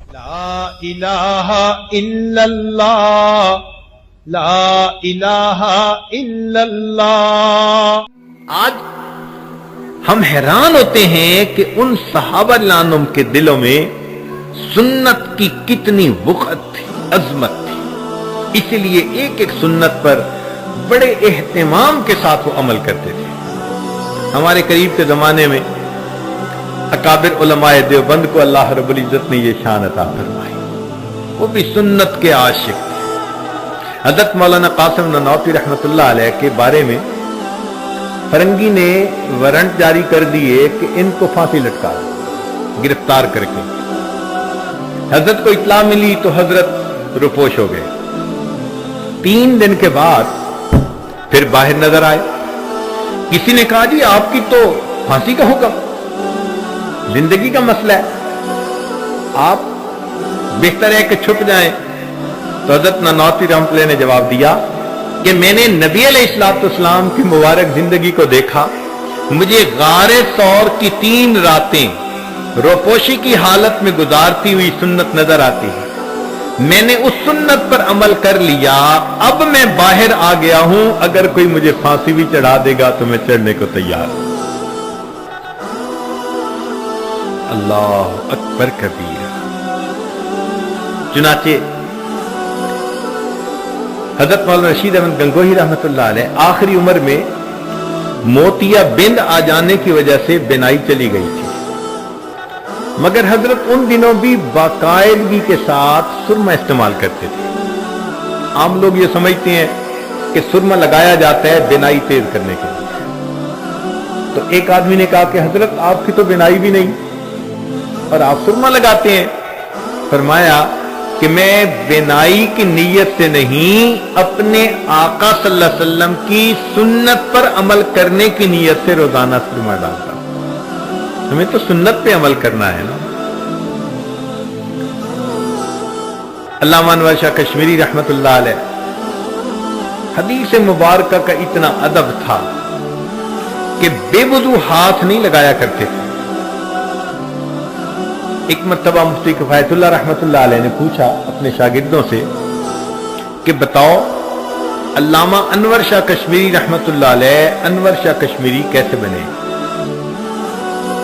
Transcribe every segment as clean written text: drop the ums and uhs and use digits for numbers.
لا الہ الا اللہ لا الہ الا اللہ۔ آج ہم حیران ہوتے ہیں کہ ان صحابہ رضی اللہ عنہم کے دلوں میں سنت کی کتنی وقعت تھی، عظمت تھی، اسی لیے ایک ایک سنت پر بڑے اہتمام کے ساتھ وہ عمل کرتے تھے۔ ہمارے قریب کے زمانے میں اکابر علماء دیوبند کو اللہ رب العزت نے یہ شان عطا فرمائی، وہ بھی سنت کے عاشق تھے۔ حضرت مولانا قاسم نانوتوی رحمۃ اللہ علیہ کے بارے میں فرنگی نے وارنٹ جاری کر دیے کہ ان کو پھانسی لٹکا دو، گرفتار کر کے۔ حضرت کو اطلاع ملی تو حضرت روپوش ہو گئے۔ 3 دن کے بعد پھر باہر نظر آئے۔ کسی نے کہا جی آپ کی تو پھانسی کا حکم، زندگی کا مسئلہ ہے، آپ بہتر ہے کہ چھپ جائیں۔ تو حضرت نانوتوی رحمۃ اللہ نے جواب دیا کہ میں نے نبی علیہ الصلوۃ والسلام کی مبارک زندگی کو دیکھا، مجھے غار ثور کی 3 راتیں روپوشی کی حالت میں گزارتی ہوئی سنت نظر آتی ہے، میں نے اس سنت پر عمل کر لیا، اب میں باہر آ گیا ہوں، اگر کوئی مجھے پھانسی بھی چڑھا دے گا تو میں چڑھنے کو تیار ہوں۔ اللہ اکبر کبیر۔ چنانچہ حضرت مولانا رشید احمد گنگوہی رحمۃ اللہ علیہ آخری عمر میں موتیا بند آ جانے کی وجہ سے بینائی چلی گئی تھی، مگر حضرت ان دنوں بھی باقاعدگی کے ساتھ سرما استعمال کرتے تھے۔ عام لوگ یہ سمجھتے ہیں کہ سرما لگایا جاتا ہے بینائی تیز کرنے کے لیے۔ تو ایک آدمی نے کہا کہ حضرت آپ کی تو بینائی بھی نہیں اور آپ سرما لگاتے ہیں۔ فرمایا کہ میں بینائی کی نیت سے نہیں، اپنے آقا صلی اللہ علیہ وسلم کی سنت پر عمل کرنے کی نیت سے روزانہ سرما ڈالتا ہوں۔ ہمیں تو سنت پہ عمل کرنا ہے نا۔ علامہ انور شاہ کشمیری رحمت اللہ علیہ حدیث مبارکہ کا اتنا ادب تھا کہ بے وضو ہاتھ نہیں لگایا کرتے تھے۔ ایک مرتبہ مفتی کفایت اللہ رحمت اللہ علیہ نے پوچھا اپنے شاگردوں سے کہ بتاؤ علامہ انور شاہ کشمیری رحمت اللہ علیہ انور شاہ کشمیری کیسے بنے؟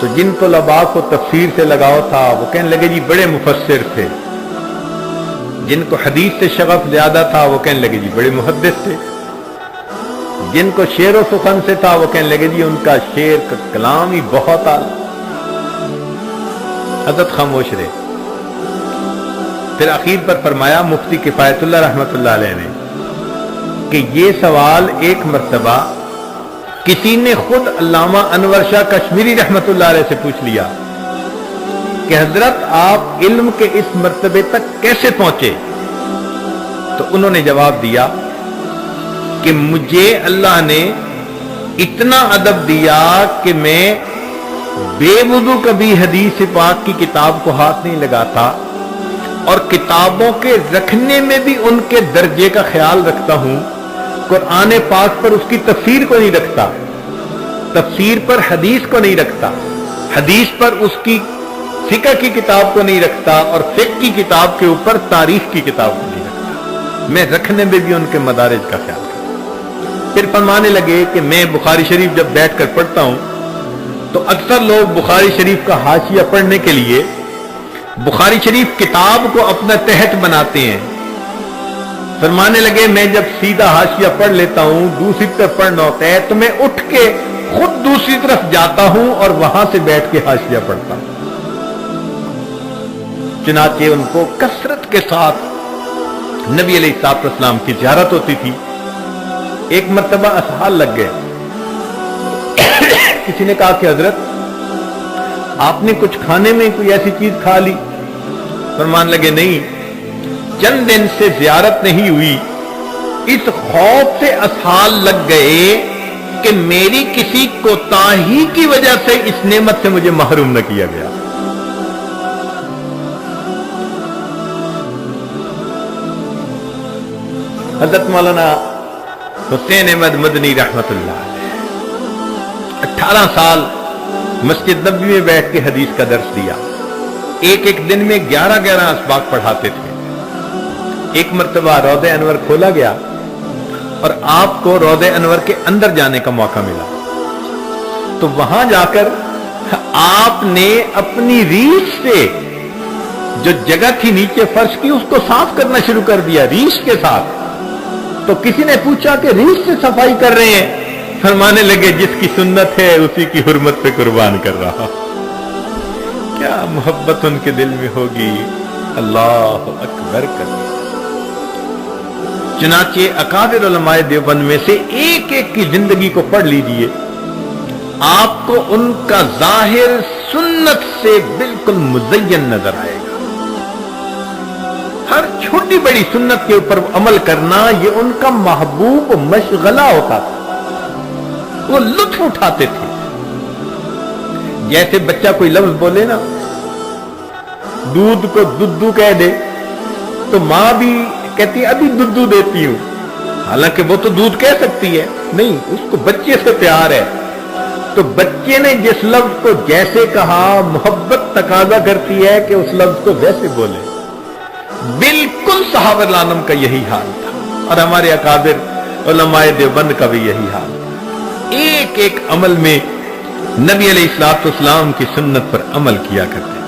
تو جن طلباء کو تفسیر سے لگاؤ تھا وہ کہنے لگے جی بڑے مفسر تھے، جن کو حدیث سے شغف زیادہ تھا وہ کہنے لگے جی بڑے محدث تھے، جن کو شعر و سخن سے تھا وہ کہنے لگے جی ان کا شعر کا کلام ہی بہت اعلیٰ۔ حضرت خاموش رہے۔ پھر اخیر پر فرمایا مفتی کفایت اللہ رحمت اللہ علیہ نے کہ یہ سوال ایک مرتبہ کسی نے خود علامہ انور شاہ کشمیری رحمت اللہ علیہ سے پوچھ لیا کہ حضرت آپ علم کے اس مرتبے تک کیسے پہنچے؟ تو انہوں نے جواب دیا کہ مجھے اللہ نے اتنا ادب دیا کہ میں بے وضو کبھی حدیث پاک کی کتاب کو ہاتھ نہیں لگاتا، اور کتابوں کے رکھنے میں بھی ان کے درجے کا خیال رکھتا ہوں۔ قرآن پاک پر اس کی تفسیر کو نہیں رکھتا، تفسیر پر حدیث کو نہیں رکھتا، حدیث پر اس کی فقہ کی کتاب کو نہیں رکھتا، اور فقہ کی کتاب کے اوپر تاریخ کی کتاب کو نہیں رکھتا، میں رکھنے میں بھی ان کے مدارج کا خیال رکھتا۔ پھر فرمانے لگے کہ میں بخاری شریف جب بیٹھ کر پڑھتا ہوں تو اکثر لوگ بخاری شریف کا حاشیہ پڑھنے کے لیے بخاری شریف کتاب کو اپنا تحت بناتے ہیں۔ فرمانے لگے میں جب سیدھا حاشیہ پڑھ لیتا ہوں، دوسری طرف پڑھنا ہوتا ہے تو میں اٹھ کے خود دوسری طرف جاتا ہوں اور وہاں سے بیٹھ کے حاشیہ پڑھتا ہوں۔ چنانچہ ان کو کثرت کے ساتھ نبی علیہ الصلوۃ والسلام کی زیارت ہوتی تھی۔ ایک مرتبہ اسحال لگ گئے، کسی نے کہا کہ حضرت آپ نے کچھ کھانے میں کوئی ایسی چیز کھا لی؟ فرمان لگے نہیں، چند دن سے زیارت نہیں ہوئی، اس خوف سے اسحال لگ گئے کہ میری کسی کوتاہی کی وجہ سے اس نعمت سے مجھے محروم نہ کیا گیا۔ حضرت مولانا حسین احمد مدنی رحمت اللہ علیہ 18 سال مسجد نبوی میں بیٹھ کے حدیث کا درس دیا۔ ایک ایک دن میں 11 اسباق پڑھاتے تھے۔ ایک مرتبہ روضہ انور کھولا گیا اور آپ کو روضہ انور کے اندر جانے کا موقع ملا، تو وہاں جا کر آپ نے اپنی ریش سے جو جگہ تھی نیچے فرش کی اس کو صاف کرنا شروع کر دیا ریش کے ساتھ۔ تو کسی نے پوچھا کہ ریش سے صفائی کر رہے ہیں؟ فرمانے لگے جس کی سنت ہے اسی کی حرمت پہ قربان کر رہا۔ کیا محبت ان کے دل میں ہوگی، اللہ اکبر کر۔ چنانچہ اکابر علماء دیوبند میں سے ایک ایک کی زندگی کو پڑھ لیجئے، آپ کو ان کا ظاہر سنت سے بالکل مزین نظر آئے گا۔ ہر چھوٹی بڑی سنت کے اوپر عمل کرنا یہ ان کا محبوب مشغلہ ہوتا تھا، وہ لطف اٹھاتے تھے۔ جیسے بچہ کوئی لفظ بولے نا، دودھ کو دودھو کہہ دے تو ماں بھی کہتی ہے ابھی دودھو دیتی ہوں، حالانکہ وہ تو دودھ کہہ سکتی ہے، نہیں، اس کو بچے سے پیار ہے۔ تو بچے نے جس لفظ کو جیسے کہا، محبت تقاضا کرتی ہے کہ اس لفظ کو ویسے بولے۔ بالکل صحابہ رضوان کا یہی حال تھا، اور ہمارے اکابر علماء دیوبند کا بھی یہی حال تھا۔ ایک ایک عمل میں نبی علیہ الصلوۃ والسلام کی سنت پر عمل کیا کرتے۔